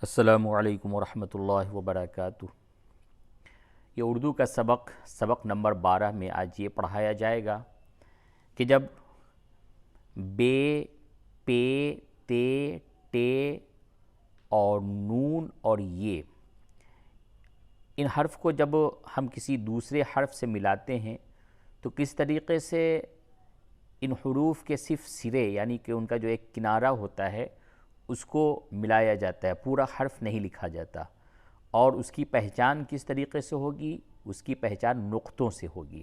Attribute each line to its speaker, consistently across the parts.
Speaker 1: السلام علیکم ورحمۃ اللہ وبرکاتہ۔ یہ اردو کا سبق نمبر 12 میں آج یہ پڑھایا جائے گا کہ جب بے، پے، تے، ٹے اور نون اور یہ ان حرف کو جب ہم کسی دوسرے حرف سے ملاتے ہیں تو کس طریقے سے ان حروف کے صرف سرے یعنی کہ ان کا جو ایک کنارہ ہوتا ہے اس کو ملایا جاتا ہے، پورا حرف نہیں لکھا جاتا، اور اس کی پہچان کس طریقے سے ہوگی؟ اس کی پہچان نقطوں سے ہوگی۔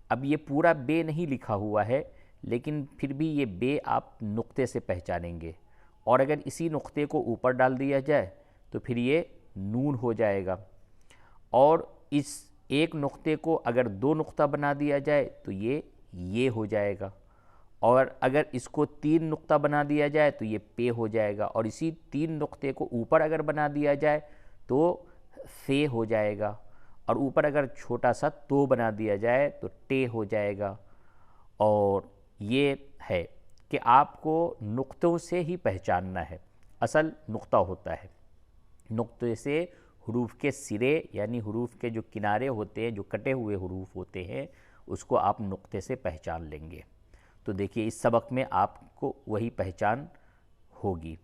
Speaker 1: اب یہ پورا بے نہیں لکھا ہوا ہے لیکن پھر بھی یہ بے آپ نقطے سے پہچانیں گے، اور اگر اسی نقطے کو اوپر ڈال دیا جائے تو پھر یہ نون ہو جائے گا، اور اس ایک نقطے کو اگر دو نقطہ بنا دیا جائے تو یہ ہو جائے گا، اور اگر اس کو تین نقطہ بنا دیا جائے تو یہ پے ہو جائے گا، اور اسی تین نقطے کو اوپر اگر بنا دیا جائے تو فے ہو جائے گا، اور اوپر اگر چھوٹا سا تو بنا دیا جائے تو ٹے ہو جائے گا۔ اور یہ ہے کہ آپ کو نقطوں سے ہی پہچاننا ہے، اصل نقطہ ہوتا ہے، نقطے سے حروف کے سرے یعنی حروف کے جو کنارے ہوتے ہیں، جو کٹے ہوئے حروف ہوتے ہیں، اس کو آپ نقطے سے پہچان لیں گے۔ تو دیکھیے اس سبق میں آپ کو وہی پہچان ہوگی۔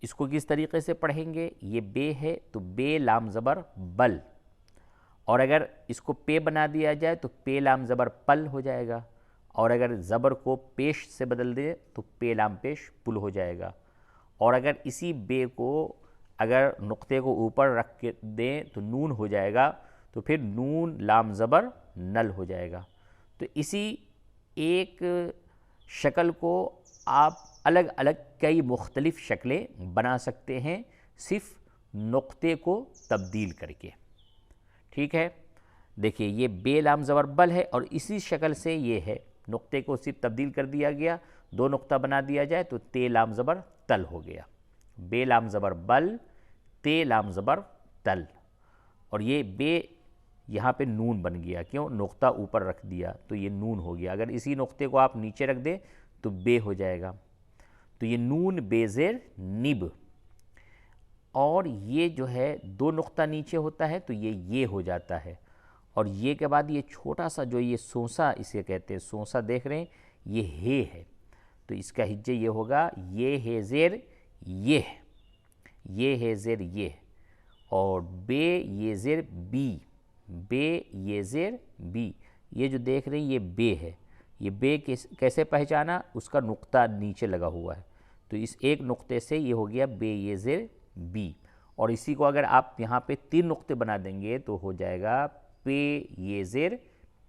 Speaker 1: اس کو کس طریقے سے پڑھیں گے؟ یہ بے ہے تو بے لام زبر بل، اور اگر اس کو پے بنا دیا جائے تو پے لام زبر پل ہو جائے گا، اور اگر زبر کو پیش سے بدل دیں تو پے لام پیش پل ہو جائے گا، اور اگر اسی بے کو اگر نقطے کو اوپر رکھ کے دیں تو نون ہو جائے گا، تو پھر نون لام زبر نل ہو جائے گا۔ تو اسی ایک شکل کو آپ الگ الگ کئی مختلف شکلیں بنا سکتے ہیں صرف نقطے کو تبدیل کر کے، ٹھیک ہے؟ دیکھیے یہ بے لام زبر بل ہے، اور اسی شکل سے یہ ہے، نقطے کو صرف تبدیل کر دیا گیا، دو نقطہ بنا دیا جائے تو تے لام زبر تل ہو گیا، بے لام زبر بل، تے لام زبر تل، اور یہ بے یہاں پہ نون بن گیا، کیوں؟ نقطہ اوپر رکھ دیا تو یہ نون ہو گیا، اگر اسی نقطے کو آپ نیچے رکھ دیں تو بے ہو جائے گا، تو یہ نون بے زیر نب، اور یہ جو ہے دو نقطہ نیچے ہوتا ہے تو یہ ہو جاتا ہے، اور یہ کے بعد یہ چھوٹا سا جو یہ سونسا اسے کہتے ہیں، سونسا دیکھ رہے ہیں، یہ ہے، تو اس کا ہجے یہ ہوگا، یہ ہے زیر یہ ہے زیر یہ، اور بے یہ زیر بی، بے یہ زیر بی، یہ جو دیکھ رہے ہیں یہ بے ہے، یہ بے کیسے پہچانا؟ اس کا نقطہ نیچے لگا ہوا ہے، تو اس ایک نقطے سے یہ ہو گیا بے یہ زیر بی، اور اسی کو اگر آپ یہاں پہ تین نقطے بنا دیں گے تو ہو جائے گا پے یہ زیر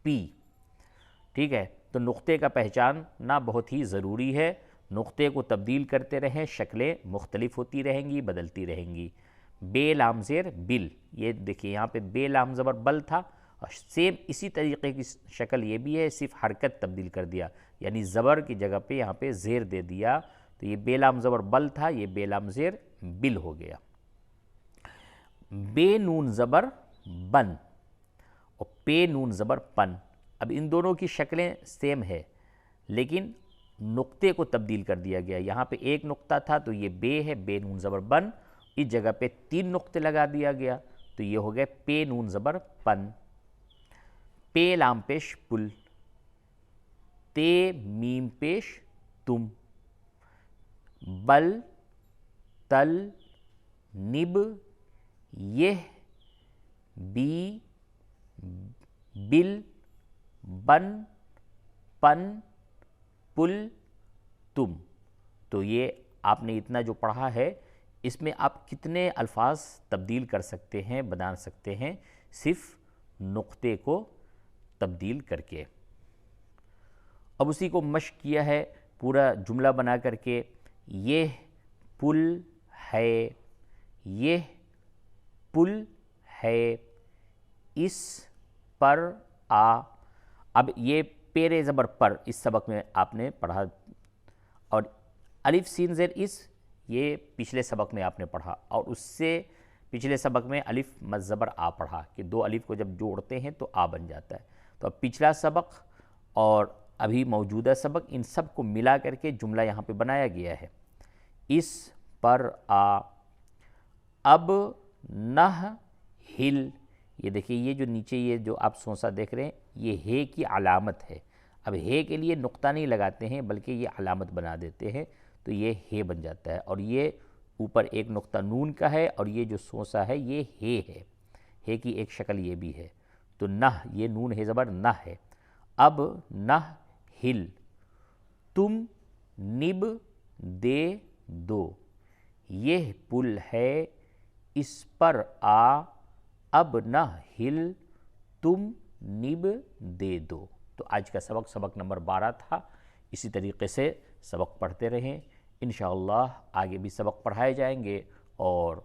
Speaker 1: پی، ٹھیک ہے؟ تو نقطے کا پہچاننا بہت ہی ضروری ہے، نقطے کو تبدیل کرتے رہیں، شکلیں مختلف ہوتی رہیں گی، بدلتی رہیں گی۔ بے لام زیر بل، یہ دیکھیے یہاں پہ بے لام زبر بل تھا، اور سیم اسی طریقے کی شکل یہ بھی ہے، صرف حرکت تبدیل کر دیا، یعنی زبر کی جگہ پہ یہاں پہ زیر دے دیا، تو یہ بے لام زبر بل تھا، یہ بے لام زیر بل ہو گیا۔ بے نون زبر بن اور پے نون زبر پن، اب ان دونوں کی شکلیں سیم ہے لیکن نقطے کو تبدیل کر دیا گیا، یہاں پہ ایک نقطہ تھا تو یہ بے ہے، بے نون زبر بن، اس جگہ پہ تین نقطے لگا دیا گیا تو یہ ہو گئے پے نون زبر پن، پے لام پیش پل، تے میم پیش تم، بل، تل، نب، یہ، بی، بل، بن، پن، پل، تم۔ تو یہ آپ نے اتنا جو پڑھا ہے اس میں آپ کتنے الفاظ تبدیل کر سکتے ہیں، بنا سکتے ہیں صرف نقطے کو تبدیل کر کے۔ اب اسی کو مشق کیا ہے پورا جملہ بنا کر کے، یہ پل ہے، یہ پل ہے، اس پر آ، اب یہ پیرے زبر پر اس سبق میں آپ نے پڑھا، اور الف سین زیر اس یہ پچھلے سبق میں آپ نے پڑھا، اور اس سے پچھلے سبق میں الف مد زبر آ پڑھا کہ دو الف کو جب جوڑتے ہیں تو آ بن جاتا ہے، تو اب پچھلا سبق اور ابھی موجودہ سبق ان سب کو ملا کر کے جملہ یہاں پہ بنایا گیا ہے، اس پر آ، اب نہ ہل، یہ دیکھیے یہ جو نیچے یہ جو آپ سونسا دیکھ رہے ہیں یہ ہے کی علامت ہے. اب ہے کے لیے نقطہ نہیں لگاتے ہیں بلکہ یہ علامت بنا دیتے ہیں تو یہ ہے بن جاتا ہے. اور یہ اوپر ایک نقطہ نون کا ہے اور یہ جو سونسا ہے یہ ہے کی ایک شکل یہ بھی ہے. تو نہ، یہ نون ہے زبر نہ ہے. اب نہ ہل، تم نب دے دو، یہ پل ہے اس پر آ، اب نہ ہل تم نب دے دو. تو آج کا سبق نمبر 12 تھا. اسی طریقے سے سبق پڑھتے رہیں، انشاءاللہ آگے بھی سبق پڑھائے جائیں گے اور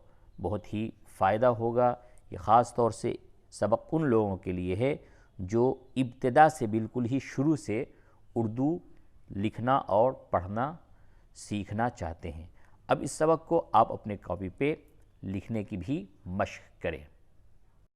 Speaker 1: بہت ہی فائدہ ہوگا. یہ خاص طور سے سبق ان لوگوں کے لیے ہے جو ابتدا سے بالکل ہی شروع سے اردو لکھنا اور پڑھنا سیکھنا چاہتے ہیں. اب اس سبق کو آپ اپنے کاپی پہ لکھنے کی بھی مشق کریں.